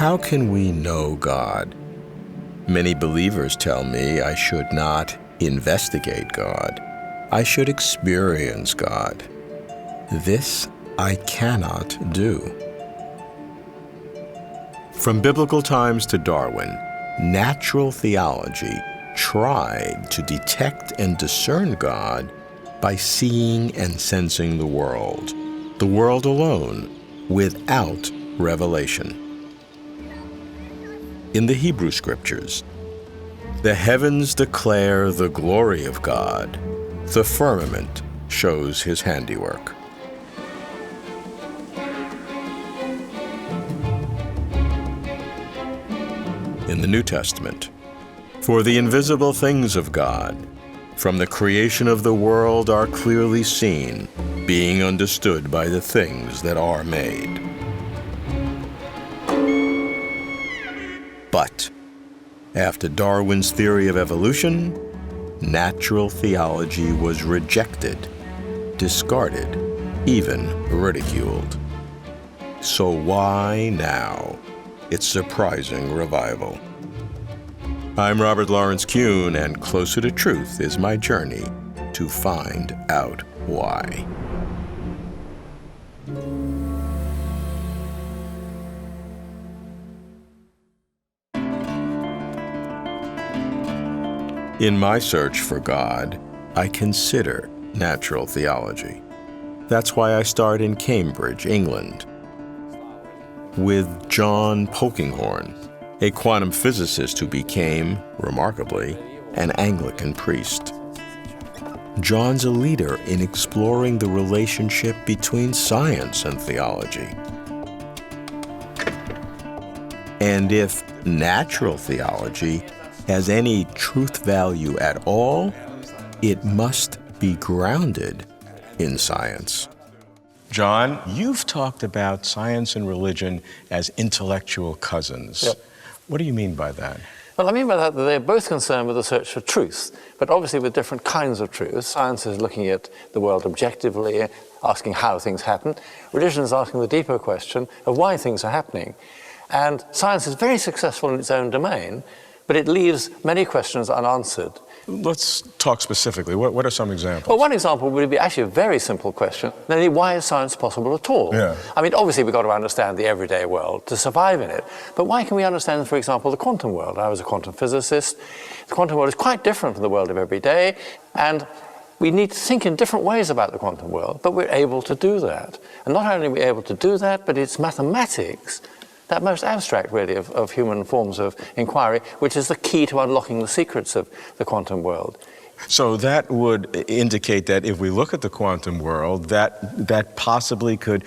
How can we know God? Many believers tell me I should not investigate God. I should experience God. This I cannot do. From biblical times to Darwin, natural theology tried to detect and discern God by seeing and sensing the world alone, without revelation. In the Hebrew Scriptures, the heavens declare the glory of God. The firmament shows his handiwork. In the New Testament, for the invisible things of God, from the creation of the world are clearly seen, being understood by the things that are made. But after Darwin's theory of evolution, natural theology was rejected, discarded, even ridiculed. So why now its surprising revival? I'm Robert Lawrence Kuhn, and Closer to Truth is my journey to find out why. In my search for God, I consider natural theology. That's why I start in Cambridge, England, with John Polkinghorne, a quantum physicist who became, remarkably, an Anglican priest. John's a leader in exploring the relationship between science and theology. And if natural theology has any truth value at all, it must be grounded in science. John, you've talked about science and religion as intellectual cousins. Yep. What do you mean by that? Well, I mean by that they're both concerned with the search for truth, but obviously with different kinds of truth. Science is looking at the world objectively, asking how things happen. Religion is asking the deeper question of why things are happening. And science is very successful in its own domain, but it leaves many questions unanswered. Let's talk specifically. What are some examples? Well, one example would be actually a very simple question, namely, why is science possible at all? Yeah. I mean, obviously, we've got to understand the everyday world to survive in it, but why can we understand, for example, the quantum world? I was a quantum physicist. The quantum world is quite different from the world of every day, and we need to think in different ways about the quantum world, but we're able to do that. And not only are we able to do that, but it's mathematics, that most abstract, really, of human forms of inquiry, which is the key to unlocking the secrets of the quantum world. So that would indicate that if we look at the quantum world, that possibly could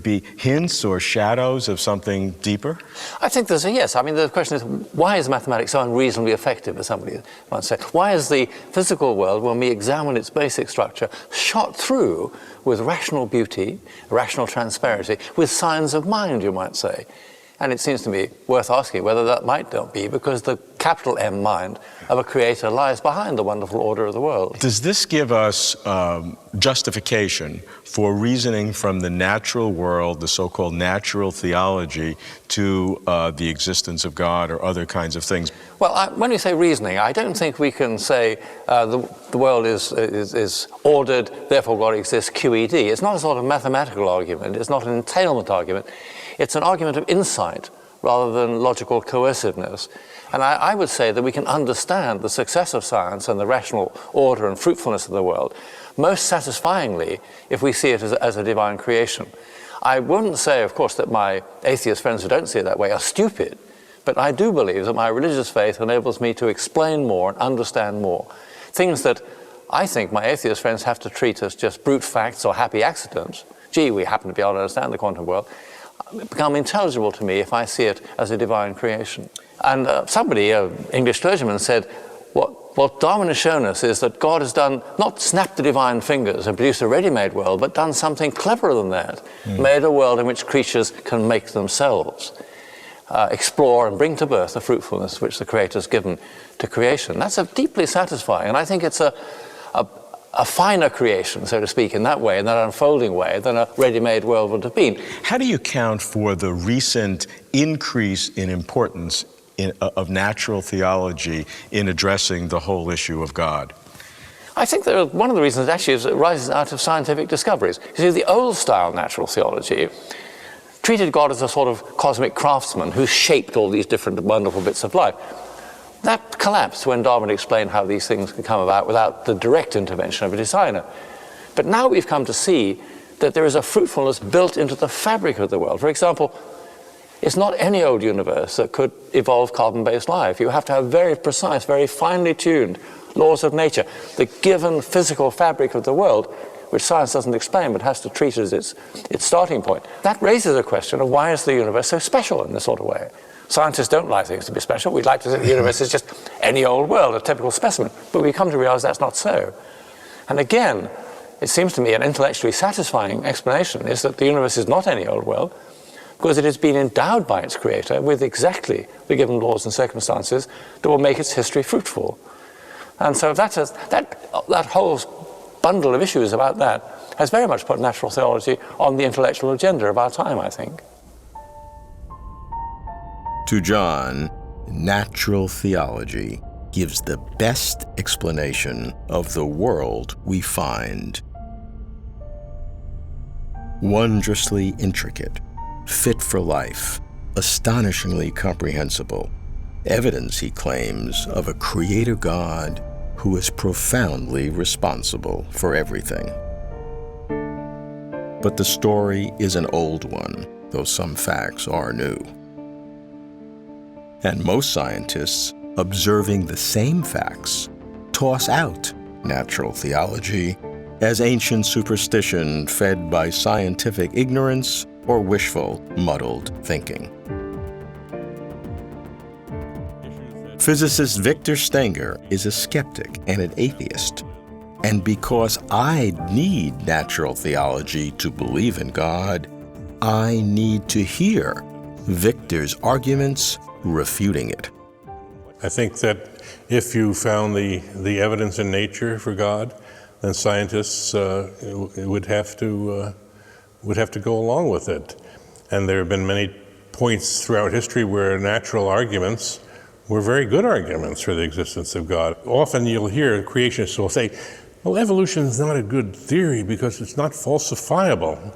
be hints or shadows of something deeper? I think there's a yes. I mean, the question is, why is mathematics so unreasonably effective, as somebody once said? Why is the physical world, when we examine its basic structure, shot through with rational beauty, rational transparency, with signs of mind, you might say? And it seems to me worth asking whether that might not be because the capital M mind of a creator lies behind the wonderful order of the world. Does this give us justification for reasoning from the natural world, the so-called natural theology, to the existence of God or other kinds of things? Well, when you say reasoning, I don't think we can say the world is ordered, therefore God exists, QED. It's not a sort of mathematical argument. It's not an entailment argument. It's an argument of insight rather than logical coerciveness. And I would say that we can understand the success of science and the rational order and fruitfulness of the world most satisfyingly if we see it as a divine creation. I wouldn't say, of course, that my atheist friends who don't see it that way are stupid, but I do believe that my religious faith enables me to explain more and understand more. Things that I think my atheist friends have to treat as just brute facts or happy accidents. Gee, we happen to be able to understand the quantum world. Become intelligible to me if I see it as a divine creation. And somebody, an English clergyman, said, what Darwin has shown us is that God has done, not snapped the divine fingers and produced a ready-made world, but done something cleverer than that, made a world in which creatures can make themselves, explore and bring to birth the fruitfulness which the Creator has given to creation. That's deeply satisfying, and I think it's a a finer creation, so to speak, in that way, in that unfolding way, than a ready-made world would have been. How do you account for the recent increase in importance of natural theology in addressing the whole issue of God? I think that one of the reasons actually is it arises out of scientific discoveries. You see, the old-style natural theology treated God as a sort of cosmic craftsman who shaped all these different wonderful bits of life. That collapsed when Darwin explained how these things can come about without the direct intervention of a designer. But now we've come to see that there is a fruitfulness built into the fabric of the world. For example, it's not any old universe that could evolve carbon-based life. You have to have very precise, very finely tuned laws of nature, the given physical fabric of the world, which science doesn't explain but has to treat as its starting point. That raises a question of why is the universe so special in this sort of way? Scientists don't like things to be special. We'd like to think the universe is just any old world, a typical specimen. But we come to realize that's not so. And again, it seems to me an intellectually satisfying explanation is that the universe is not any old world, because it has been endowed by its creator with exactly the given laws and circumstances that will make its history fruitful. And so that whole bundle of issues about that has very much put natural theology on the intellectual agenda of our time, I think. To John, natural theology gives the best explanation of the world we find. Wondrously intricate, fit for life, astonishingly comprehensible. Evidence, he claims, of a creator God who is profoundly responsible for everything. But the story is an old one, though some facts are new. And most scientists, observing the same facts, toss out natural theology as ancient superstition fed by scientific ignorance or wishful, muddled thinking. Physicist Victor Stenger is a skeptic and an atheist. And because I need natural theology to believe in God, I need to hear Victor's arguments refuting it. I think that if you found the evidence in nature for God, then scientists would have to go along with it. And there have been many points throughout history where natural arguments were very good arguments for the existence of God. Often you'll hear creationists will say, well, evolution is not a good theory because it's not falsifiable.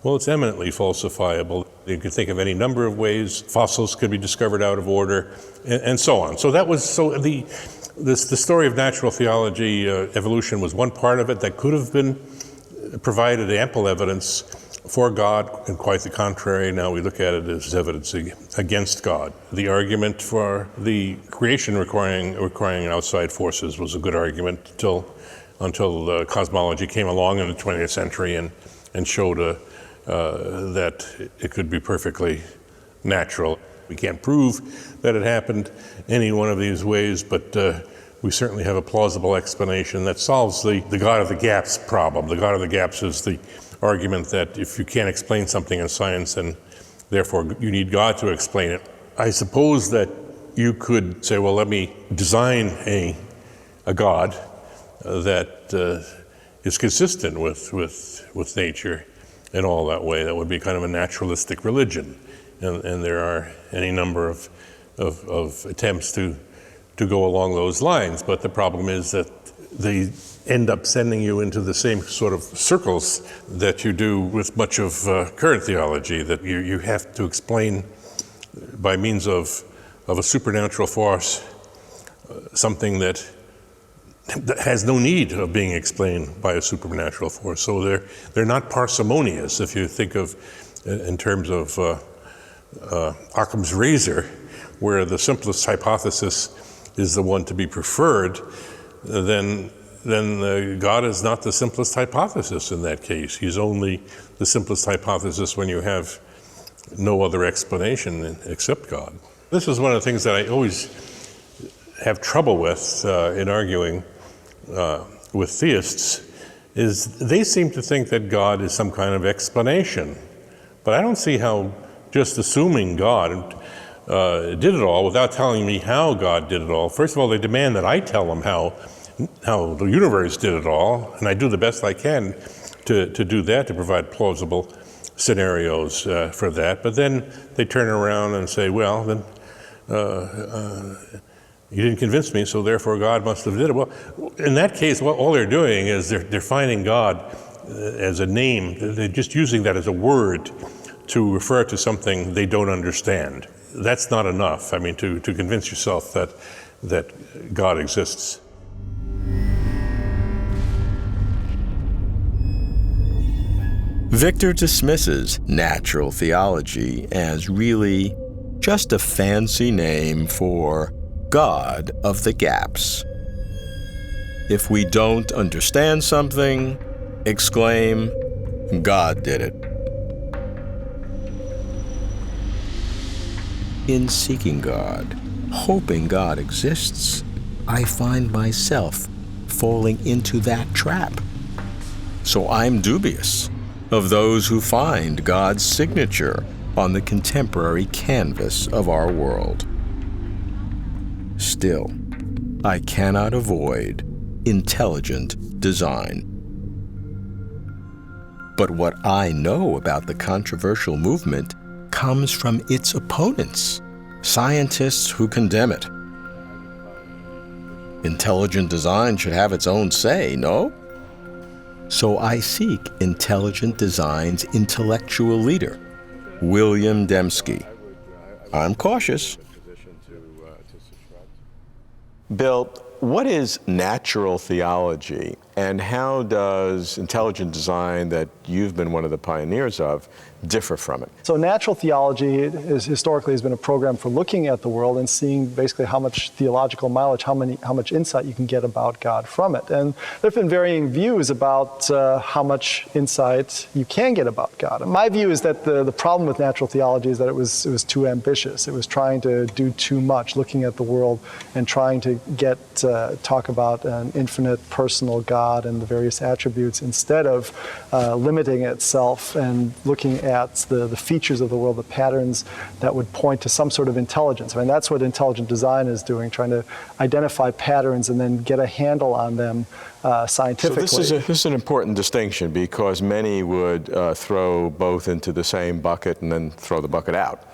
Well, it's eminently falsifiable. You could think of any number of ways. Fossils could be discovered out of order, and so on. So the story of natural theology, evolution was one part of it that could have been provided ample evidence for God, and quite the contrary. Now we look at it as evidence against God. The argument for the creation requiring outside forces was a good argument until cosmology came along in the 20th century and showed that it could be perfectly natural. We can't prove that it happened any one of these ways, but we certainly have a plausible explanation that solves the God of the gaps problem. The God of the gaps is the argument that if you can't explain something in science, and therefore you need God to explain it. I suppose that you could say, well, let me design a God that is consistent with nature in all that way. That would be kind of a naturalistic religion. And there are any number of attempts to go along those lines. But the problem is that they end up sending you into the same sort of circles that you do with much of current theology, that you have to explain by means of a supernatural force something that has no need of being explained by a supernatural force. So they're not parsimonious. If you think of, in terms of Occam's razor, where the simplest hypothesis is the one to be preferred, then God is not the simplest hypothesis in that case. He's only the simplest hypothesis when you have no other explanation except God. This is one of the things that I always have trouble with in arguing with theists, is they seem to think that God is some kind of explanation. But I don't see how just assuming God did it all without telling me how God did it all. First of all, they demand that I tell them how the universe did it all, and I do the best I can to do that, to provide plausible scenarios for that. But then they turn around and say, well, then you didn't convince me, so therefore God must have did it. Well, in that case, all they're doing is they're finding God as a name. They're just using that as a word to refer to something they don't understand. That's not enough, I mean, to convince yourself that God exists. Victor dismisses natural theology as really just a fancy name for God of the gaps. If we don't understand something, exclaim, God did it. In seeking God, hoping God exists, I find myself falling into that trap. So I'm dubious of those who find God's signature on the contemporary canvas of our world. Still, I cannot avoid intelligent design. But what I know about the controversial movement comes from its opponents, scientists who condemn it. Intelligent design should have its own say, no? So I seek intelligent design's intellectual leader, William Dembski. I'm cautious. Bill, what is natural theology, and how does intelligent design that you've been one of the pioneers of differ from it? So natural theology historically has been a program for looking at the world and seeing basically how much theological mileage, how much insight you can get about God from it. And there have been varying views about how much insight you can get about God. And my view is that the problem with natural theology is that it was too ambitious. It was trying to do too much, looking at the world and trying to talk about an infinite personal God and the various attributes instead of limiting itself and looking at the features of the world, the patterns that would point to some sort of intelligence. I mean, that's what intelligent design is doing, trying to identify patterns and then get a handle on them scientifically. So this is an important distinction, because many would throw both into the same bucket and then throw the bucket out.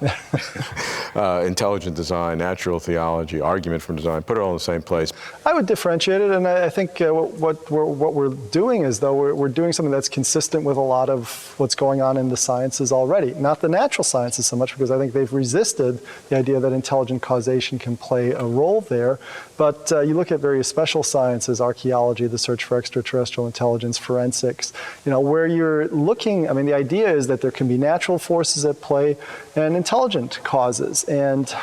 Intelligent design, natural theology, argument from design, put it all in the same place. I would differentiate it, and I think what we're doing is, though, we're doing something that's consistent with a lot of what's going on in the sciences already. Not the natural sciences so much, because I think they've resisted the idea that intelligent causation can play a role there. But you look at various special sciences, archaeology, the search for extraterrestrial intelligence, forensics, where you're looking, I mean, the idea is that there can be natural forces at play and intelligent causes. And,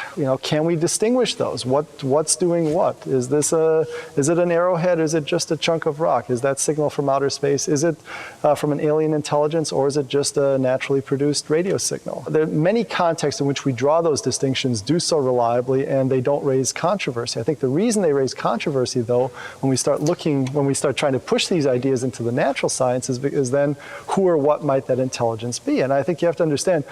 can we distinguish those? What's doing what? Is it an arrowhead? Is it just a chunk of rock? Is that signal from outer space? Is it from an alien intelligence, or is it just a naturally produced radio signal? There are many contexts in which we draw those distinctions, do so reliably, and they don't raise controversy. I think the reason they raise controversy, though, when we start trying to push these ideas into the natural sciences, because then who or what might that intelligence be? And I think you have to understand,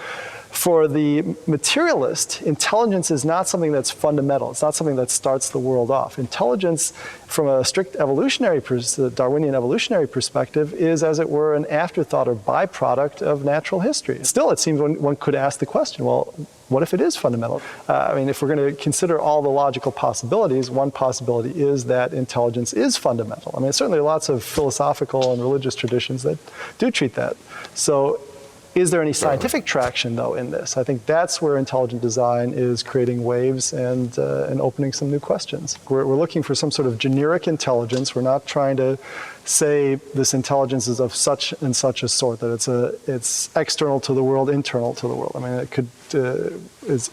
for the materialist, intelligence is not something that's fundamental. It's not something that starts the world off. Intelligence, from a strict Darwinian evolutionary perspective, is, as it were, an afterthought or byproduct of natural history. Still, it seems one could ask the question, well, what if it is fundamental? I mean, if we're going to consider all the logical possibilities, one possibility is that intelligence is fundamental. I mean, certainly lots of philosophical and religious traditions that do treat that. So, is there any scientific traction, though, in this? I think that's where intelligent design is creating waves and opening some new questions. We're looking for some sort of generic intelligence. We're not trying to say this intelligence is of such and such a sort, that it's external to the world, internal to the world. I mean, it could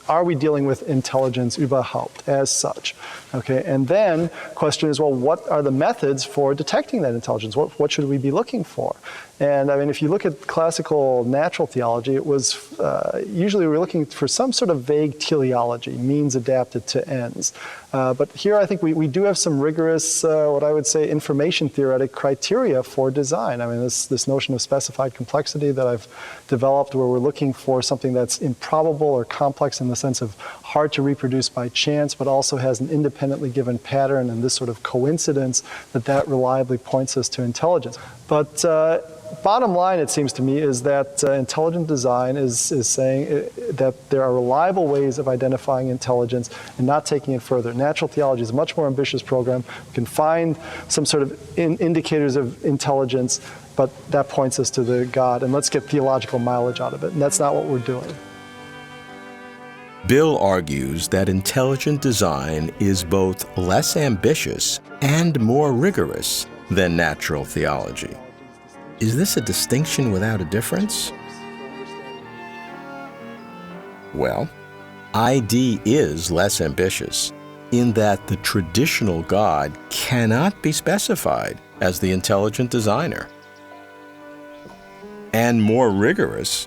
are we dealing with intelligence überhaupt as such? Okay, and then question is, well, what are the methods for detecting that intelligence? What should we be looking for? And I mean, if you look at classical natural theology, it was usually we're looking for some sort of vague teleology, means adapted to ends. But here I think we do have some rigorous, what I would say, information theoretic criteria for design. I mean, this notion of specified complexity that I've developed, where we're looking for something that's improbable or complex in the sense of hard to reproduce by chance, but also has an independently given pattern, and this sort of coincidence that reliably points us to intelligence. But bottom line, it seems to me, is that intelligent design is saying that there are reliable ways of identifying intelligence and not taking it further. Natural theology is a much more ambitious program. We can find some sort of indicators of intelligence, but that points us to the God, and let's get theological mileage out of it, and that's not what we're doing. Bill argues that intelligent design is both less ambitious and more rigorous than natural theology. Is this a distinction without a difference? Well, ID is less ambitious in that the traditional God cannot be specified as the intelligent designer, and more rigorous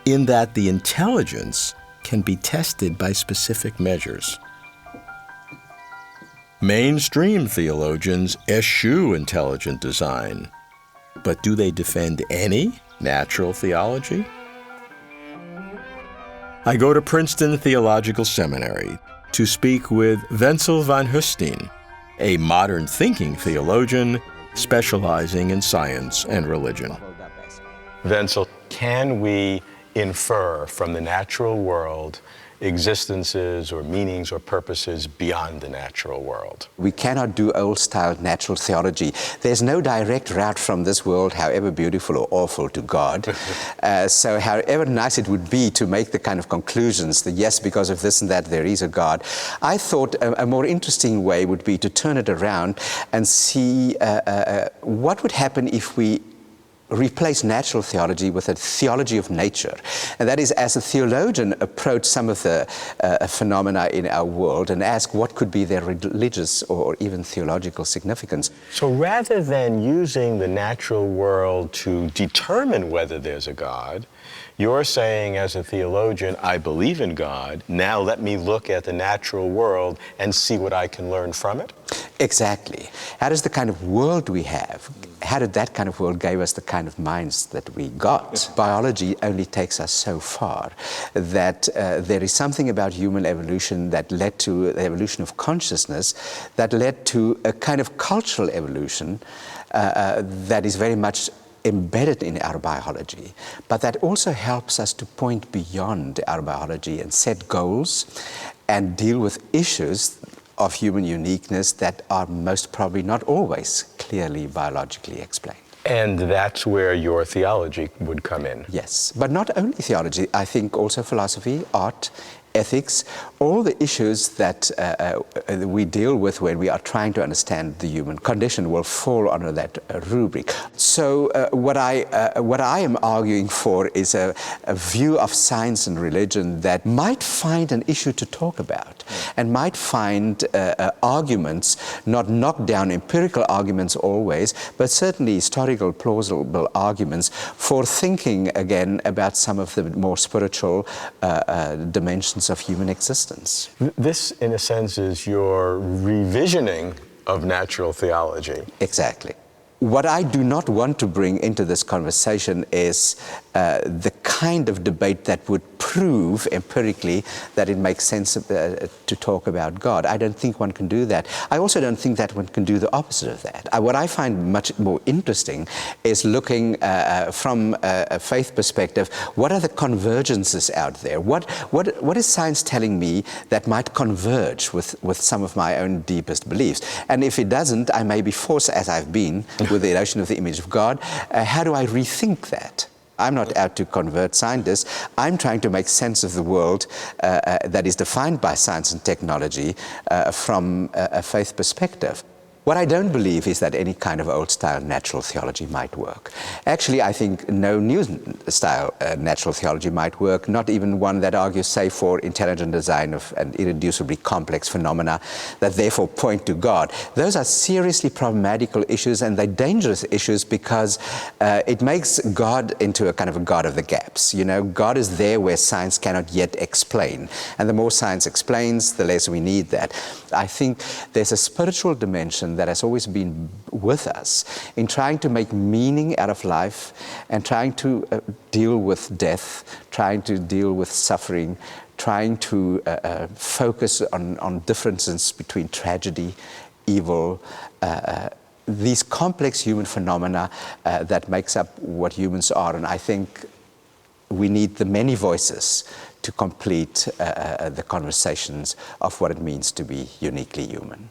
in that the intelligence can be tested by specific measures. Mainstream theologians eschew intelligent design, but do they defend any natural theology? I go to Princeton Theological Seminary to speak with Wenzel van Huyssteen, a modern thinking theologian specializing in science and religion. Wenzel, can we infer from the natural world existences or meanings or purposes beyond the natural world? We cannot do old-style natural theology. There's no direct route from this world, however beautiful or awful, to God. So however nice it would be to make the kind of conclusions that yes, because of this and that, there is a God, I thought a more interesting way would be to turn it around and see what would happen if we replace natural theology with a theology of nature. And that is, as a theologian, approach some of the phenomena in our world and ask what could be their religious or even theological significance. So rather than using the natural world to determine whether there's a God, you're saying as a theologian, I believe in God, now let me look at the natural world and see what I can learn from it? Exactly. How does the kind of world we have, how did that kind of world give us the kind of minds that we got? Biology only takes us so far that there is something about human evolution that led to the evolution of consciousness, that led to a kind of cultural evolution that is very much embedded in our biology, but that also helps us to point beyond our biology and set goals and deal with issues of human uniqueness that are most probably not always clearly biologically explained. And that's where your theology would come in. Yes, but not only theology, I think also philosophy, art, ethics, all the issues that we deal with when we are trying to understand the human condition will fall under that rubric. So what I am arguing for is a view of science and religion that might find an issue to talk about and might find arguments, not knockdown empirical arguments always, but certainly historical plausible arguments for thinking again about some of the more spiritual dimensions of human existence. This, in a sense, is your revisioning of natural theology. Exactly. What I do not want to bring into this conversation is the kind of debate that would prove empirically that it makes sense to talk about God. I don't think one can do that. I also don't think that one can do the opposite of that. What I find much more interesting is looking from a faith perspective, what are the convergences out there? What is science telling me that might converge with some of my own deepest beliefs? And if it doesn't, I may be forced, as I've been, with the notion of the image of God, how do I rethink that? I'm not out to convert scientists. I'm trying to make sense of the world that is defined by science and technology from a faith perspective. What I don't believe is that any kind of old-style natural theology might work. Actually, I think no new-style natural theology might work, not even one that argues, say, for intelligent design of an irreducibly complex phenomena that therefore point to God. Those are seriously problematical issues, and they're dangerous issues because it makes God into a kind of a God of the gaps. You know, God is there where science cannot yet explain. And the more science explains, the less we need that. I think there's a spiritual dimension tradition that has always been with us in trying to make meaning out of life and trying to deal with death, trying to deal with suffering, trying to focus on differences between tragedy, evil, these complex human phenomena that makes up what humans are. And I think we need the many voices to complete the conversations of what it means to be uniquely human.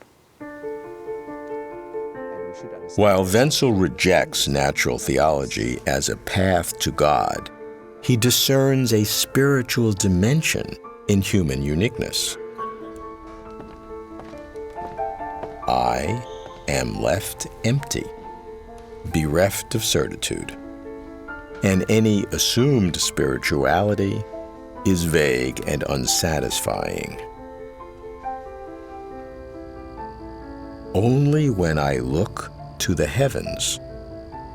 While Wenzel rejects natural theology as a path to God, he discerns a spiritual dimension in human uniqueness. I am left empty, bereft of certitude, and any assumed spirituality is vague and unsatisfying. Only when I look to the heavens,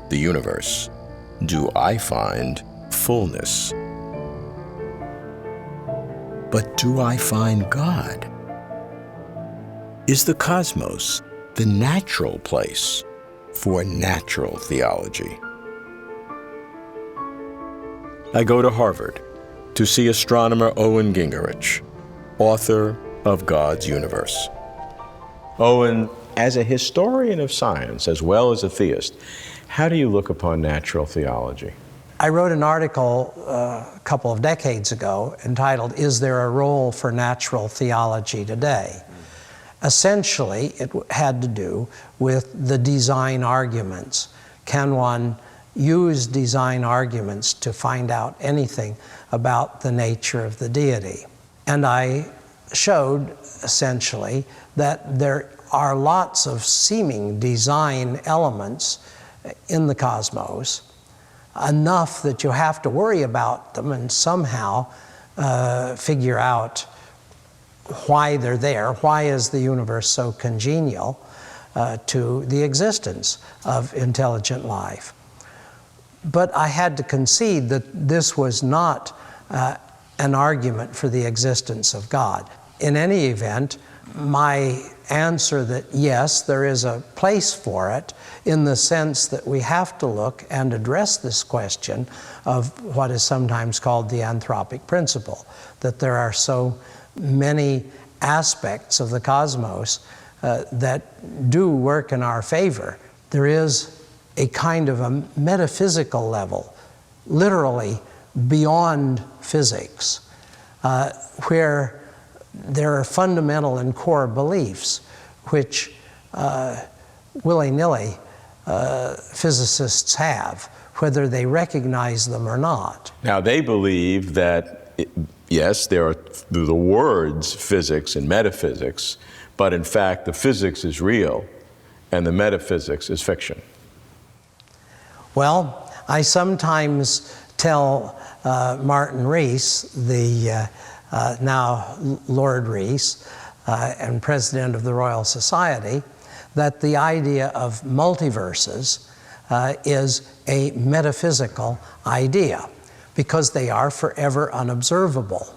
the universe, do I find fullness. But do I find God? Is the cosmos the natural place for natural theology? I go to Harvard to see astronomer Owen Gingerich, author of God's Universe. Owen, as a historian of science as well as a theist, how do you look upon natural theology? I wrote an article a couple of decades ago entitled, "Is There a Role for Natural Theology Today?" Essentially, it had to do with the design arguments. Can one use design arguments to find out anything about the nature of the deity? And I showed, essentially, that there are lots of seeming design elements in the cosmos, enough that you have to worry about them and somehow figure out why they're there. Why is the universe so congenial to the existence of intelligent life? But I had to concede that this was not an argument for the existence of God. In any event, my answer that yes, there is a place for it in the sense that we have to look and address this question of what is sometimes called the anthropic principle, that there are so many aspects of the cosmos that do work in our favor. There is a kind of a metaphysical level, literally beyond physics, where there are fundamental and core beliefs which willy-nilly physicists have, whether they recognize them or not. Now, they believe that, yes, there are the words physics and metaphysics, but in fact, the physics is real and the metaphysics is fiction. Well, I sometimes tell Martin Rees, the now Lord Rees and President of the Royal Society, that the idea of multiverses is a metaphysical idea because they are forever unobservable.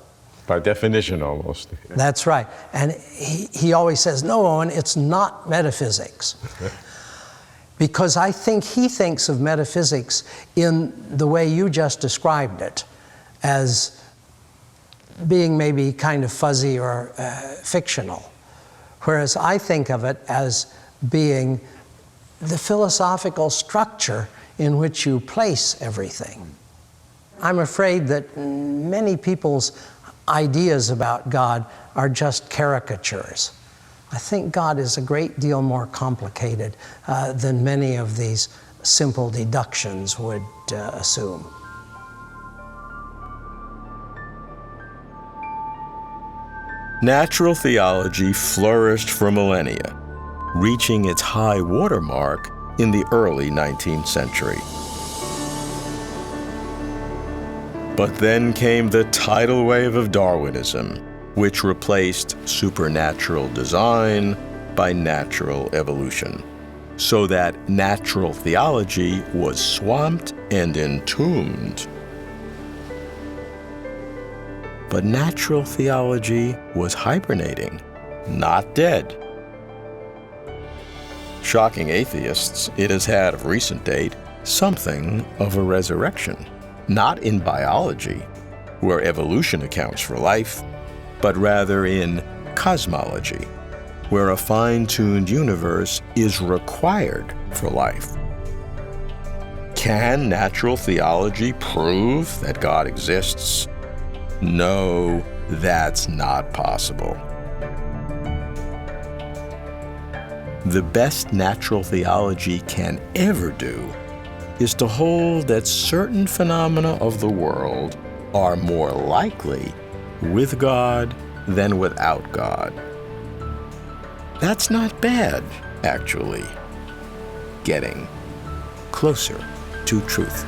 By definition, almost. That's right. And he always says, no, Owen, it's not metaphysics. Because I think he thinks of metaphysics in the way you just described it, as being maybe kind of fuzzy or fictional. Whereas I think of it as being the philosophical structure in which you place everything. I'm afraid that many people's ideas about God are just caricatures. I think God is a great deal more complicated than many of these simple deductions would assume. Natural theology flourished for millennia, reaching its high watermark in the early 19th century. But then came the tidal wave of Darwinism, which replaced supernatural design by natural evolution, so that natural theology was swamped and entombed. But natural theology was hibernating, not dead. Shocking atheists, it has had of recent date something of a resurrection, not in biology, where evolution accounts for life, but rather in cosmology, where a fine-tuned universe is required for life. Can natural theology prove that God exists? No, that's not possible. The best natural theology can ever do is to hold that certain phenomena of the world are more likely with God than without God. That's not bad, actually. Getting closer to truth.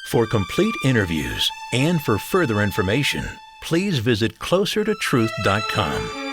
For complete interviews and for further information, please visit closertotruth.com.